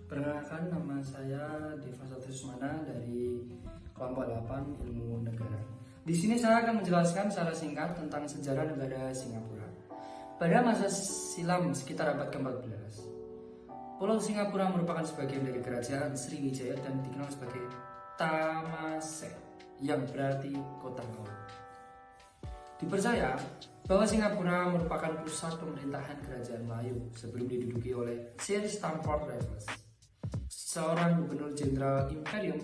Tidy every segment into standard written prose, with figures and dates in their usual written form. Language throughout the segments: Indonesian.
Perkenalkan, nama saya Deva Satismana dari kelompok 8 Ilmu Negara. Di sini saya akan menjelaskan secara singkat tentang sejarah negara Singapura. Pada masa silam sekitar abad ke-14, Pulau Singapura merupakan sebagian dari kerajaan Sriwijaya dan dikenal sebagai Thammasat, yang berarti kota kaum. Dipercaya bahwa Singapura merupakan pusat pemerintahan kerajaan Melayu sebelum diduduki oleh Sir Stamford Raffles, seorang gubernur jenderal Imperium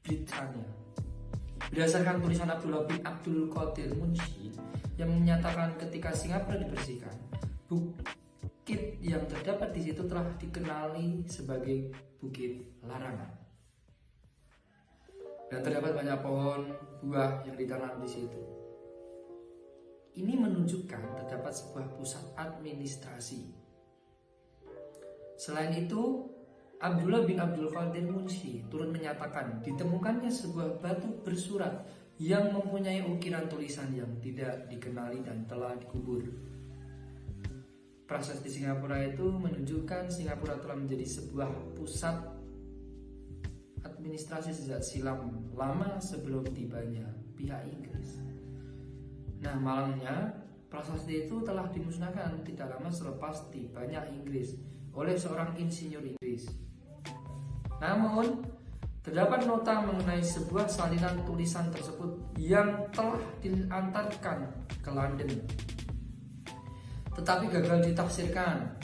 Britania. Berdasarkan tulisan Abdullah bin Abdul Qadir Munshi yang menyatakan ketika Singapura dibersihkan, bukit yang terdapat di situ telah dikenali sebagai Bukit Larangan. Dan terdapat banyak pohon buah yang ditanam di situ. Ini menunjukkan terdapat sebuah pusat administrasi. Selain itu, Abdullah bin Abdul Qadir Munshi turut menyatakan ditemukannya sebuah batu bersurat yang mempunyai ukiran tulisan yang tidak dikenali dan telah dikubur. Prasasti Singapura itu menunjukkan Singapura telah menjadi sebuah pusat administrasi sejak silam lama sebelum tibanya pihak Inggris. Nah, malangnya prasasti itu telah dimusnahkan tidak lama selepas tibanya Inggris oleh seorang insinyur Inggris. Namun, terdapat nota mengenai sebuah salinan tulisan tersebut yang telah diantarkan ke London, tetapi gagal ditafsirkan.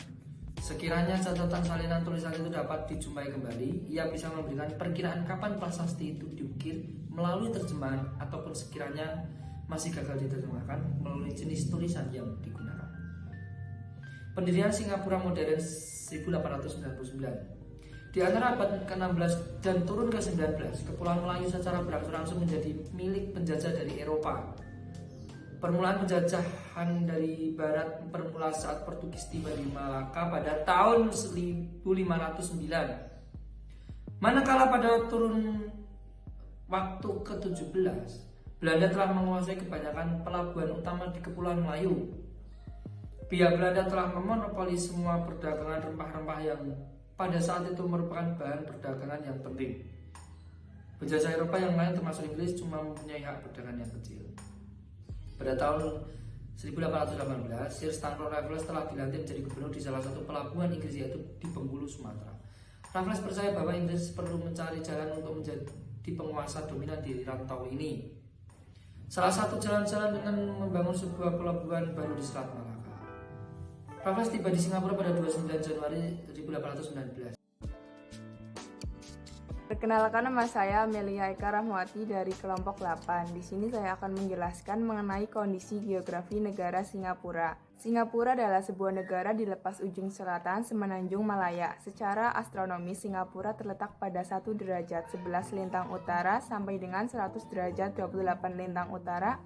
Sekiranya catatan salinan tulisan itu dapat dijumpai kembali, ia bisa memberikan perkiraan kapan prasasti itu diukir melalui terjemahan, ataupun sekiranya masih gagal diterjemahkan melalui jenis tulisan yang digunakan. Pendirian Singapura modern 1899. Di antara abad ke-16 dan turun ke-19, Kepulauan Melayu secara berangsur-angsur menjadi milik penjajah dari Eropa. Permulaan penjajahan dari barat bermula saat Portugis tiba di Malaka pada tahun 1509. Manakala pada turun waktu ke-17, Belanda telah menguasai kebanyakan pelabuhan utama di Kepulauan Melayu. Pihak Belanda telah memonopoli semua perdagangan rempah-rempah yang pada saat itu merupakan bahan perdagangan yang penting. Penjajah Eropa yang lain termasuk Inggris cuma mempunyai hak perdagangan yang kecil. Pada tahun 1818, Sir Stamford Raffles telah dilantik menjadi gubernur di salah satu pelabuhan Inggris, yaitu di Bengkulu, Sumatera. Raffles percaya bahwa Inggris perlu mencari jalan untuk menjadi penguasa dominan di rantau ini. Salah satu jalan-jalan dengan membangun sebuah pelabuhan baru di Selat Malaka. Raffles tiba di Singapura pada 29 Januari 1819. Perkenalkan, nama saya Amelia Eka Rahmawati dari kelompok 8. Di sini saya akan menjelaskan mengenai kondisi geografi negara Singapura. Singapura adalah sebuah negara di lepas ujung selatan Semenanjung Malaya. Secara astronomis, Singapura terletak pada 1 derajat 11 lintang utara sampai dengan 100 derajat 28 lintang utara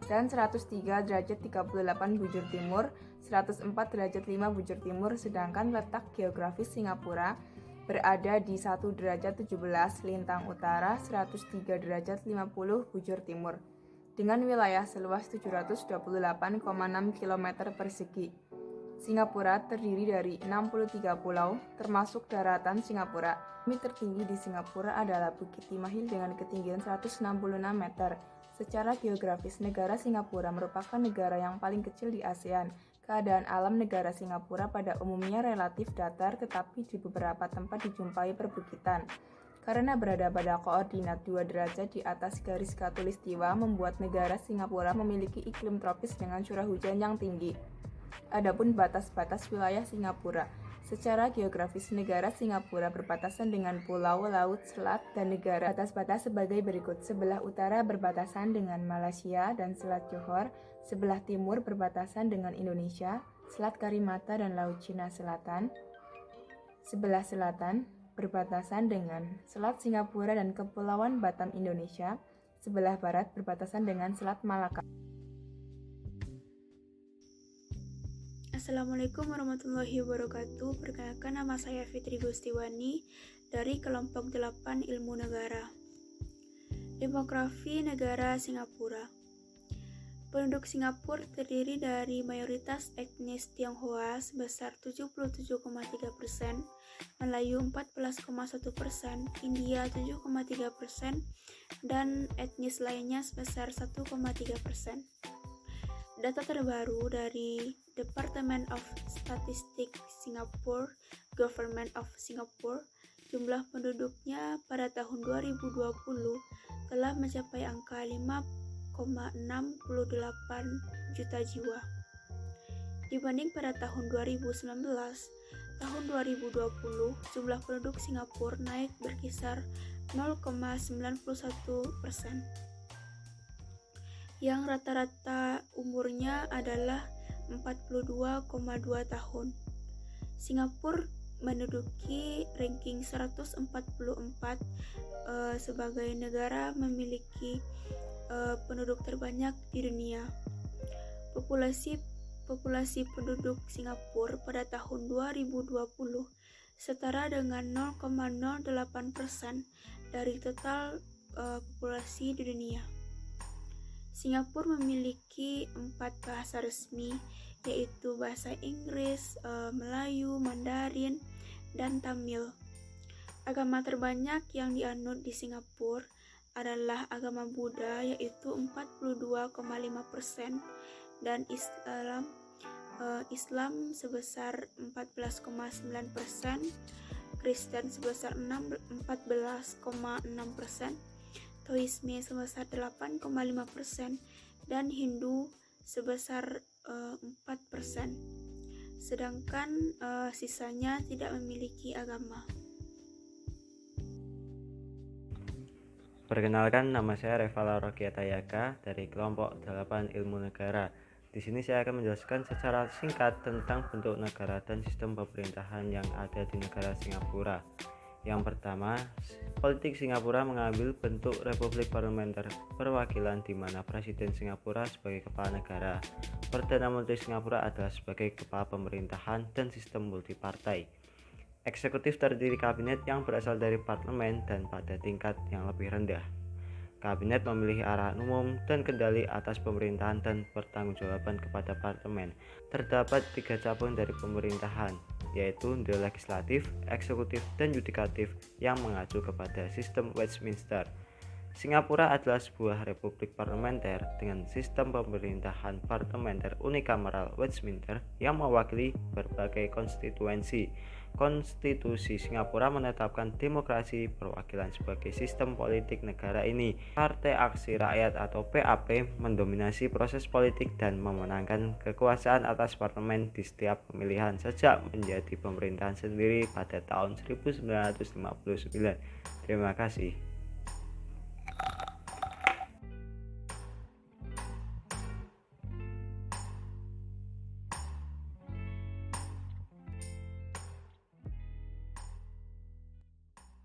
dan 103 derajat 38 bujur timur, 104 derajat 5 bujur timur, sedangkan letak geografis Singapura berada di 1 derajat 17 lintang utara, 103 derajat 50 bujur timur, dengan wilayah seluas 728,6 km persegi. Singapura terdiri dari 63 pulau, termasuk daratan Singapura. Bukit tertinggi di Singapura adalah Bukit Timah dengan ketinggian 166 meter. Secara geografis, negara Singapura merupakan negara yang paling kecil di ASEAN. Keadaan alam negara Singapura pada umumnya relatif datar, tetapi di beberapa tempat dijumpai perbukitan. Karena berada pada koordinat 2 derajat di atas garis khatulistiwa, membuat negara Singapura memiliki iklim tropis dengan curah hujan yang tinggi. Adapun batas-batas wilayah Singapura. Secara geografis, negara Singapura berbatasan dengan pulau, laut, selat, dan negara. Batas-batas sebagai berikut. Sebelah utara berbatasan dengan Malaysia dan Selat Johor. Sebelah timur berbatasan dengan Indonesia, Selat Karimata, dan Laut Cina Selatan. Sebelah selatan berbatasan dengan Selat Singapura dan Kepulauan Batam, Indonesia. Sebelah barat berbatasan dengan Selat Malaka. Assalamualaikum warahmatullahi wabarakatuh. Perkenalkan, nama saya Fitri Gustiwani dari kelompok 8 Ilmu Negara. Demografi negara Singapura. Penduduk Singapura terdiri dari mayoritas etnis Tionghoa sebesar 77,3%, Melayu 14,1%, India 7,3%, dan etnis lainnya sebesar 1,3%. Data terbaru dari Department of Statistics Singapore, Government of Singapore, jumlah penduduknya pada tahun 2020 telah mencapai angka 5,68 juta jiwa. Dibanding pada tahun 2019, tahun 2020 jumlah penduduk Singapura naik berkisar 0,91%, yang rata-rata umurnya adalah 42,2 tahun. Singapura menduduki ranking 144 sebagai negara memiliki penduduk terbanyak di dunia. Populasi penduduk Singapura pada tahun 2020 setara dengan 0,08% dari total populasi di dunia. Singapura memiliki 4 bahasa resmi, yaitu bahasa Inggris, Melayu, Mandarin, dan Tamil. Agama terbanyak yang dianut di Singapura adalah agama Buddha, yaitu 42,5%, dan Islam sebesar 14,9%, Kristen sebesar 14,6%, Taoisme sebesar 8,5%, dan Hindu sebesar 4%. Sedangkan sisanya tidak memiliki agama. Perkenalkan, nama saya Revala Rokiatayaka dari kelompok 8 Ilmu Negara. Di sini saya akan menjelaskan secara singkat tentang bentuk negara dan sistem pemerintahan yang ada di negara Singapura. Yang pertama, politik Singapura mengambil bentuk republik parlementer perwakilan di mana Presiden Singapura sebagai kepala negara, Perdana Menteri Singapura adalah sebagai kepala pemerintahan, dan sistem multipartai. Eksekutif terdiri kabinet yang berasal dari parlemen dan pada tingkat yang lebih rendah. Kabinet memilih arahan umum dan kendali atas pemerintahan dan pertanggungjawaban kepada parlemen. Terdapat 3 cabang dari pemerintahan, yaitu the legislatif, eksekutif, dan yudikatif yang mengacu kepada sistem Westminster. Singapura adalah sebuah republik parlementer dengan sistem pemerintahan parlementer unikameral Westminster yang mewakili berbagai konstituensi. Konstitusi Singapura menetapkan demokrasi perwakilan sebagai sistem politik negara ini. Partai Aksi Rakyat atau PAP mendominasi proses politik dan memenangkan kekuasaan atas parlemen di setiap pemilihan sejak menjadi pemerintahan sendiri pada tahun 1959. Terima kasih.